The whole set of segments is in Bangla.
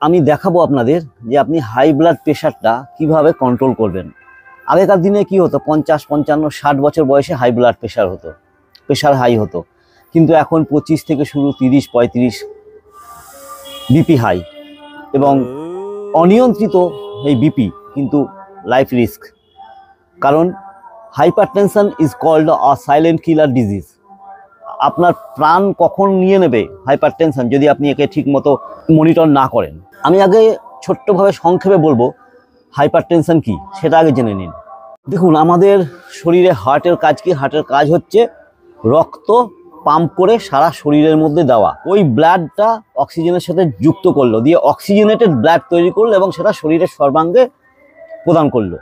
আমি দেখাবো আপনাদের যে আপনি হাই ব্লাড প্রেশারটা কিভাবে কন্ট্রোল করবেন। আগেকার দিনে কি হতো, 50, 55, 60 বছর বয়সে হাই ব্লাড প্রেশার হতো, প্রেশার হাই হতো। কিন্তু এখন 25 থেকে শুরু 30, 35 বিপি হাই, এবং অনিয়ন্ত্রিত এই বিপি কিন্তু লাইফ রিস্ক। কারণ hypertension is called a silent killer disease. আপনার প্রাণ কখন নিয়ে নেবে হাইপারটেনশন, যদি আপনি একে ঠিকমতো মনিটর না করেন। আমি আগে ছোট্টভাবে সংক্ষেপে বলবো হাইপারটেনশন কি, সেটা আগে জেনে নিন। দেখুন, আমাদের শরীরে হার্টের কাজ কি? হার্টের কাজ হচ্ছে রক্ত পাম্প করে সারা শরীরের মধ্যে দেওয়া। ওই ব্লাডটা অক্সিজেনের সাথে যুক্ত করলো, দিয়ে অক্সিজেনেটেড ব্লাড তৈরি করলো এবং সেটা শরীরের সর্বাঙ্গে প্রদান করলো।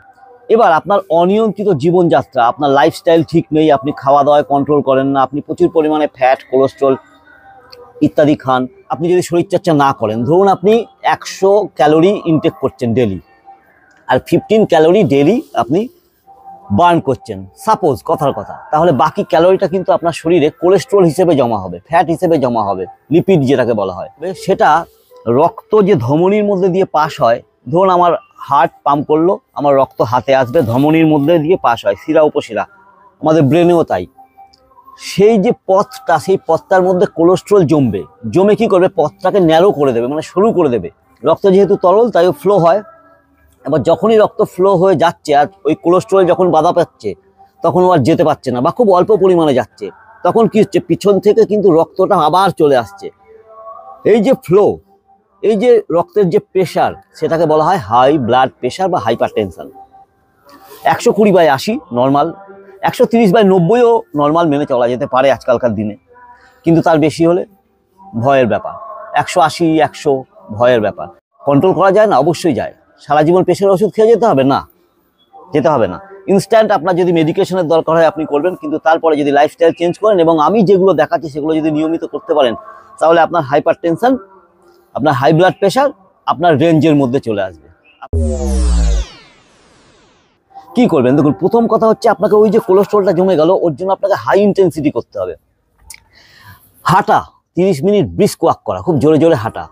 এবার আপনার অনিয়ন্ত্রিত জীবনযাত্রা, আপনার লাইফস্টাইল ঠিক নেই, আপনি খাওয়া দাওয়ায় কন্ট্রোল করেন না, আপনি প্রচুর পরিমাণে ফ্যাট, কোলেস্ট্রল ইত্যাদি খান, আপনি যদি শরীরচর্চা না করেন, ধরুন আপনি 100 ক্যালোরি ইনটেক করছেন ডেলি, আর 15 ক্যালোরি ডেলি আপনি বার্ন করছেন, সাপোজ কথার কথা, তাহলে বাকি ক্যালোরিটা কিন্তু আপনার শরীরে কোলেস্ট্রল হিসেবে জমা হবে, ফ্যাট হিসেবে জমা হবে, লিপিড যেটাকে বলা হয়। সেটা রক্ত যে ধমনির মধ্যে দিয়ে পাস হয়, ধরুন আমার হার্ট পাম্প করলো, আমার রক্ত হাতে আসবে, ধমনির মধ্যে দিয়ে পাস হয়, শিরা উপশিরা, আমাদের ব্রেনেও তাই। সেই যে পথটা, সেই পথটার মধ্যে কোলেস্ট্রল জমে কি করবে, পথটাকে ন্যারো করে দেবে, মানে সরু করে দেবে। রক্ত যেহেতু তরল, তাই ফ্লো হয়। এবার যখনই রক্ত ফ্লো হয়ে যাচ্ছে আর ওই কোলেস্ট্রল যখন বাধা পাচ্ছে, তখন ও আর যেতে পারছে না বা খুব অল্প পরিমাণে যাচ্ছে, তখন কি হচ্ছে, পিছন থেকে কিন্তু রক্তটা আবার চলে আসছে। এই যে ফ্লো, এই যে রক্তের যে প্রেশার, সেটাকে বলা হয় হাই ব্লাড প্রেশার বা হাইপারটেনশন। 120/80 নর্মাল, 130/90ও নর্মাল মেনে চলা যেতে পারে আজকালকার দিনে, কিন্তু তার বেশি হলে ভয়ের ব্যাপার। 180, 100 ভয়ের ব্যাপার। কন্ট্রোল করা যায় না? অবশ্যই যায়। সারা জীবন প্রেশারের ওষুধ খেয়ে যেতে হবে না, যেতে হবে না। ইনস্ট্যান্ট আপনার যদি মেডিকেশনের দরকার হয় আপনি করবেন, কিন্তু তারপরে যদি লাইফস্টাইল চেঞ্জ করেন এবং আমি যেগুলো দেখাচ্ছি সেগুলো যদি নিয়মিত করতে পারেন, তাহলে আপনার হাইপারটেনশন, আপনার হাই ব্লাড প্রেশার আপনার রেঞ্জের মধ্যে চলে আসবে। কি করবেন? দেখুন, প্রথম কথা হচ্ছে আপনাকে ওই যে কোলেস্ট্রলটা জমে গেল, ওর জন্য আপনাকে হাই ইন্টেন্সিটি করতে হবে। হাঁটা, 30 মিনিট ব্রিস্ক ওয়াক করা, খুব জোরে জোরে হাঁটা,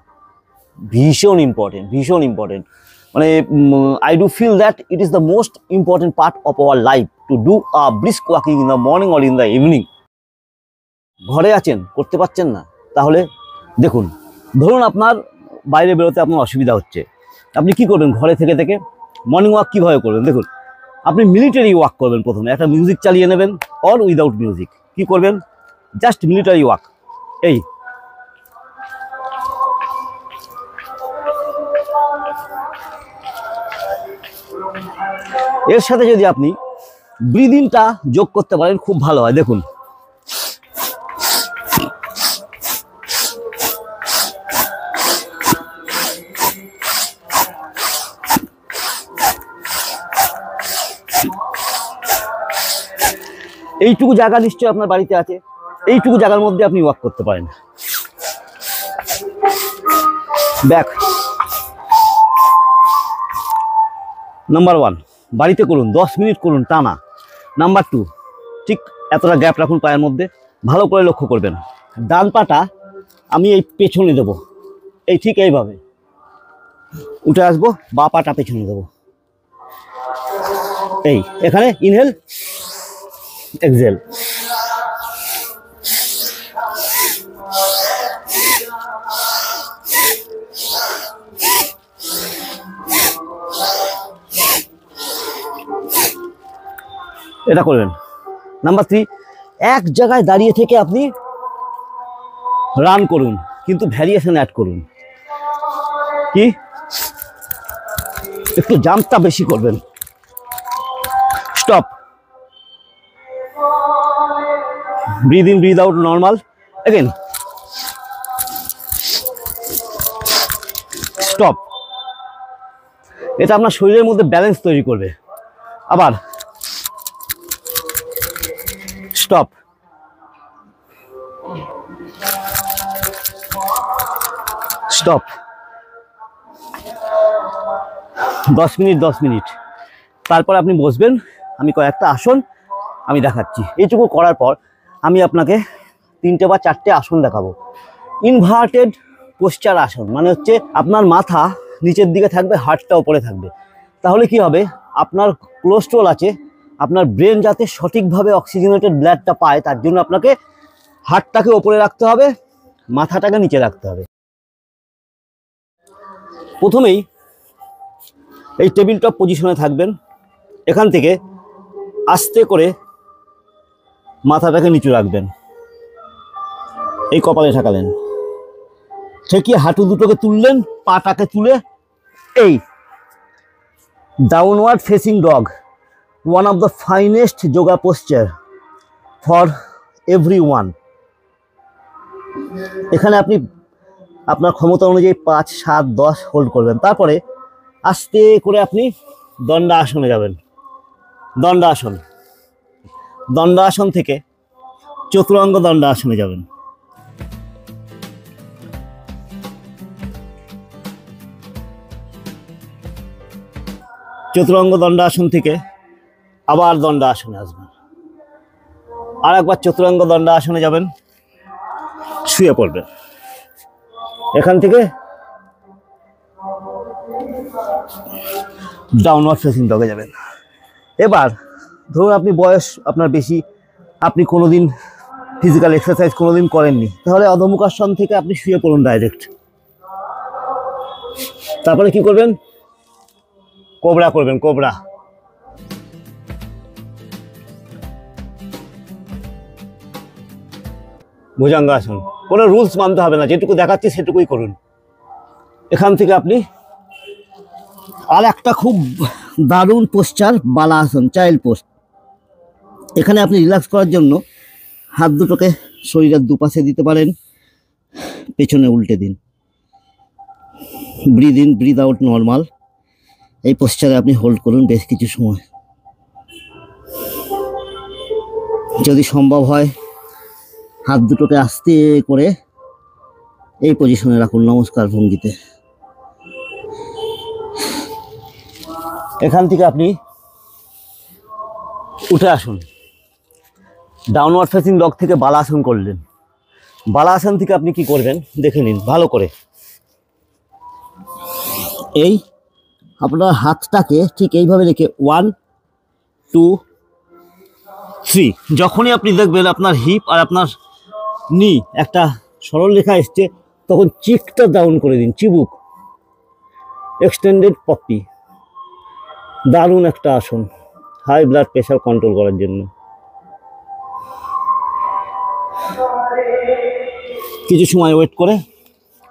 ভীষণ ইম্পর্টেন্ট, ভীষণ ইম্পর্টেন্ট। মানে I do feel that it is the most important part of our life to do a brisk walking in the morning or in the evening. ঘরে আছেন, করতে পারছেন না, তাহলে দেখুন, ধরুন আপনার বাইরে বেরোতে আপনার অসুবিধা হচ্ছে, আপনি কি করবেন? ঘরে থেকে থেকে মর্নিং ওয়াক কীভাবে করবেন? দেখুন, আপনি মিলিটারি ওয়াক করবেন। প্রথমে একটা মিউজিক চালিয়ে নেবেন, অর উইদাউট মিউজিক। কি করবেন? Just military walk. এই এর সাথে যদি আপনি ব্রিদিংটা যোগ করতে পারেন, খুব ভালো হয়। দেখুন, এইটুকু জায়গা নিশ্চয়ই আপনার বাড়িতে আছে, এইটুকু জায়গার মধ্যে আপনি ওয়াক করতে পারেন। ব্যাক, নাম্বার 1 বাড়িতে করুন, 10 মিনিট করুন টানা। নাম্বার 2, ঠিক এতটা গ্যাপ রাখুন পায়ের মধ্যে, ভালো করে লক্ষ্য করবেন। ডান পাটা আমি এই পেছনে দেবো, এই ঠিক এইভাবে উঠে আসবো, বা পাটা পেছনে দেবো, এই এখানে ইনহেল এক্সহেল। এটা করবেন। নাম্বার 3, এক জায়গায় দাঁড়িয়ে থেকে আপনি রান করুন, কিন্তু ভ্যারিয়েশন অ্যাড করুন। কি? একটু জাম্পটা বেশি করবেন। Stop, breathe in breathe out normal, again stop. এটা আপনার শরীরের মধ্যে ব্যালেন্স তৈরি করবে। আবার স্টপ, স্টপ। 10 minute 10 minute. তারপর আপনি বসবেন, আমি কয়েকটা আসন আমি দেখাচ্ছি। এইটুকু করার পর আমি আপনাকে 3টে বা 4টে আসন দেখাবো। ইনভার্টেড পোশ্চার আসন, মানে হচ্ছে আপনার মাথা নিচের দিকে থাকবে, হার্টটা উপরে থাকবে। তাহলে কি হবে, আপনার কোলেস্ট্রল আছে, আপনার ব্রেন যাতে সঠিকভাবে অক্সিজেনেটেড ব্লাডটা পায় তার জন্য আপনাকে হার্টটাকে ওপরে রাখতে হবে, মাথাটাকে নিচে রাখতে হবে। প্রথমেই এই টেবিল টপ পজিশনে থাকবেন। এখান থেকে আস্তে করে মাথাটাকে নিচু রাখবেন, এই কপালে ঠেকালেন, ঠেকিয়ে হাঁটু দুটোকে তুললেন, পাটাকে তুলে এই downward facing dog, one of the finest yoga posture for everyone. এখানে আপনি আপনার ক্ষমতা অনুযায়ী 5, 7, 10 হোল্ড করবেন। তারপরে আস্তে করে আপনি দণ্ডাসনে যাবেন। দণ্ডাসন, দণ্ডাসন থেকে চতুরঙ্গ দণ্ডাসনে যাবেন। চতুরঙ্গ দণ্ডাসন থেকে আবার দণ্ডাসনে আসবেন, আর একবার চতুরঙ্গ দণ্ডাসনে যাবেন, শুয়ে পড়বেন। এখান থেকে ডাউনওয়ার্ড ফেসিং ডগে যাবেন। এবার ধরুন আপনি বয়স আপনার বেশি, আপনি কোনোদিন ফিজিক্যাল এক্সারসাইজ কোনোদিন করেননি, তাহলে অধমুখাসন থেকে আপনি শুয়ে পড়ুন ডাইরেক্ট। তারপরে কি করবেন, কোবরা করবেন, কোবরা। ভুজঙ্গাসন, কোনো রুলস মানতে হবে না, যেটুকু দেখাচ্ছি সেটুকুই করুন। এখান থেকে আপনি আর একটা খুব দারুণ পোশ্চার, বালাসন, চাইল্ড পোস্ট। এখানে আপনি রিল্যাক্স করার জন্য হাত দুটোকে শরীরের দুপাশে দিতে পারেন, পেছনে উল্টে দিন, breathe in breathe out normal. এই পোশ্চারে আপনি হোল্ড করুন বেশ কিছু সময়। যদি সম্ভব হয় হাত দুটোকে আস্তে করে এই পজিশনে রাখুন, নমস্কার ভঙ্গিতে। এখান থেকে আপনি উঠে আসুন। ডাউনওয়ার্ড ফেসিং ডগ থেকে বালাসন করলেন। বালাসন থেকে আপনি কি করবেন দেখে নিন ভালো করে। এই আপনার হাতটাকে ঠিক এইভাবে রেখে 1, 2, 3, যখনই আপনি দেখবেন আপনার হিপ আর আপনার নি একটা সরল রেখা এসছে, তখন চিকটা ডাউন করে দিন, চিবুক, এক্সটেন্ডেড পপি। দারুণ একটা আসন হাই ব্লাড প্রেশার কন্ট্রোল করার জন্য। কিছু সময় ওয়েট করে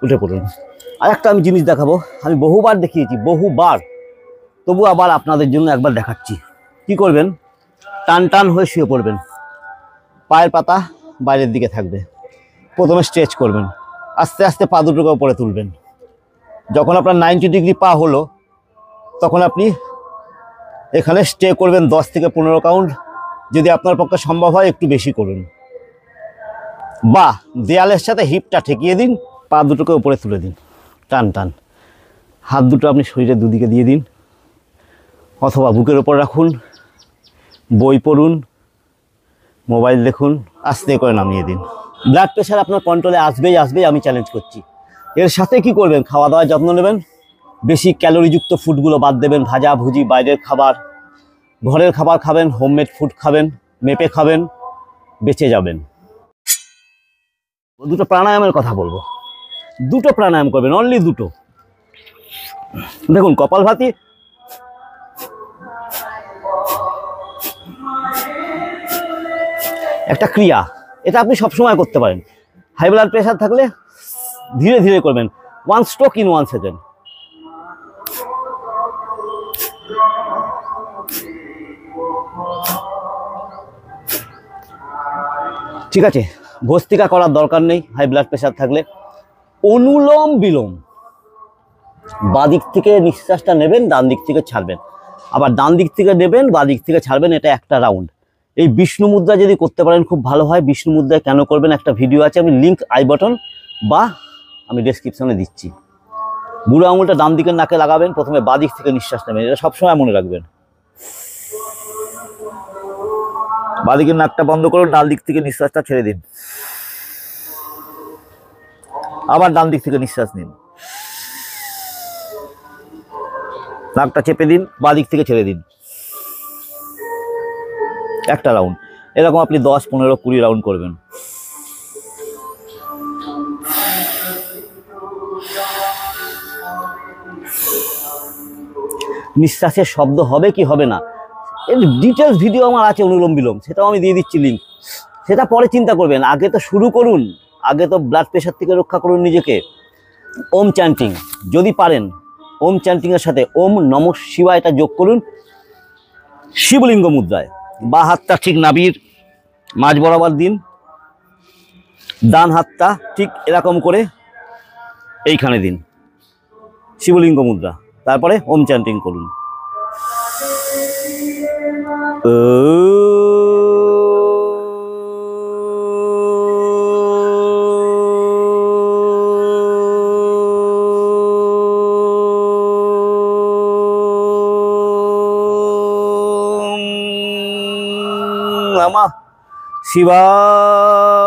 উঠে পড়ুন। আর একটা আমি জিনিস দেখাবো, আমি বহুবার দেখিয়েছি, বহুবার, তবু আবার আপনাদের জন্য একবার দেখাচ্ছি। কি করবেন, টান টান হয়ে শুয়ে পড়বেন, পায়ের পাতা বাইরের দিকে থাকবে। প্রথমে স্ট্রেচ করবেন, আস্তে আস্তে পা দুটোকে উপরে তুলবেন। যখন আপনার 90 ডিগ্রি পা হলো, তখন আপনি এখানে স্টে করবেন 10 থেকে 15 কাউন্ট। যদি আপনার পক্ষে সম্ভব হয় একটু বেশি করুন, বা দেয়ালের সাথে হিপটা ঠেকিয়ে দিন, পা দুটোকে উপরে তুলে দিন, টান টান। হাত দুটো আপনি শরীরের দুদিকে দিয়ে দিন, অথবা বুকের ওপর রাখুন, বই পড়ুন, মোবাইল দেখুন, আস্তে করে নামিয়ে দিন। ব্লাড প্রেশার আপনার কন্ট্রোলে আসবেই আসবেই, আমি চ্যালেঞ্জ করছি। এর সাথে কি করবেন, খাওয়া দাওয়ার যত্ন নেবেন, বেশি ক্যালোরিযুক্ত ফুডগুলো বাদ দেবেন, ভাজা ভুজি, বাইরের খাবার, ঘরের খাবার খাবেন, হোমমেড ফুড খাবেন, মেপে খাবেন, বেঁচে যাবেন। দুটো প্রাণায়ামের কথা বলবো, দুটো প্রাণায়াম করবেন, অনলি দুটো। দেখুন কপালভাতি, একটা ক্রিয়া, এটা আপনি সবসময় করতে পারেন। হাই ব্লাড প্রেশার থাকলে ধীরে ধীরে করবেন, 1 স্ট্রোক ইন 1 সেকেন্ড। ঠিক আছে, ভস্ত্রিকা করার দরকার নেই হাই ব্লাড প্রেশার থাকলে। অনুলোম বিলোম, বাঁ দিক থেকে নিঃশ্বাসটা নেবেন, ডান দিক থেকে ছাড়বেন, আবার ডান দিক থেকে নেবেন, বাঁ দিক থেকে ছাড়বেন, এটা একটা রাউন্ড। এই বিষ্ণু মুদ্রা যদি করতে পারেন খুব ভালো হয়। বিষ্ণু মুদ্রায় কেন করবেন একটা ভিডিও আছে, আমি লিঙ্ক আই বাটন বা আমি ডেসক্রিপশনে দিচ্ছি। বুড়ো আঙুলটা ডান দিকের নাকে লাগাবেন, প্রথমে বাঁ দিক থেকে নিঃশ্বাস নেবেন, এটা সবসময় মনে রাখবেন। বাঁ দিকের নাকটা বন্ধ করুন, ডান দিক থেকে নিঃশ্বাসটা ছেড়ে দিন। আবার ডান দিক থেকে নিঃশ্বাস নিন, নাকটা চেপে দিন, বাঁ দিক থেকে ছেড়ে দিন। একটা রাউন্ড এরকম আপনি 10, 15, 20 রাউন্ড করবেন। নিঃশ্বাসের শব্দ হবে কি হবে না এর ডিটেলস ভিডিও আমার আছে, অনুলোম বিলোম, সেটাও আমি দিয়ে দিচ্ছি লিঙ্ক, সেটা পরে চিন্তা করবেন। আগে তো শুরু করুন, আগে তো ব্লাড প্রেশার থেকে রক্ষা করুন নিজেকে। ওম চ্যান্টিং যদি পারেন, ওম চ্যান্টিংয়ের সাথে ওম নমঃ শিবায় এটা যোগ করুন শিবলিঙ্গ মুদ্রায়। বাঁ হাতটা ঠিক নাভির মাঝ বরাবর দিন, ডান হাতটা ঠিক এরকম করে এইখানে দিন, শিবলিঙ্গ মুদ্রা। তারপরে ওম চ্যান্টিং করুন। নমঃ শিবায়।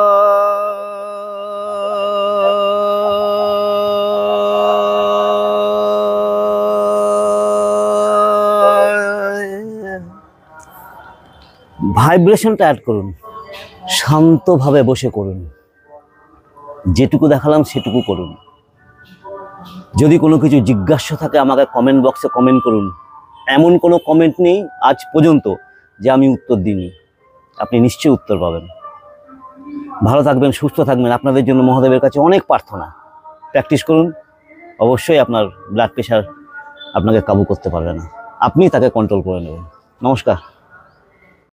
ভাইব্রেশনটা অ্যাড করুন, শান্তভাবে বসে করুন, যেটুকু দেখালাম সেটুকু করুন। যদি কোনো কিছু জিজ্ঞাসা থাকে আমাকে কমেন্ট বক্সে কমেন্ট করুন। এমন কোনো কমেন্ট নেই আজ পর্যন্ত যে আমি উত্তর দিইনি, আপনি নিশ্চয়ই উত্তর পাবেন। ভালো থাকবেন, সুস্থ থাকবেন, আপনাদের জন্য মহাদেবের কাছে অনেক প্রার্থনা। প্র্যাকটিস করুন, অবশ্যই আপনার ব্লাড প্রেশার আপনাকে কাবু করতে পারবে না, আপনি তাকে কন্ট্রোল করে নেবেন। নমস্কার।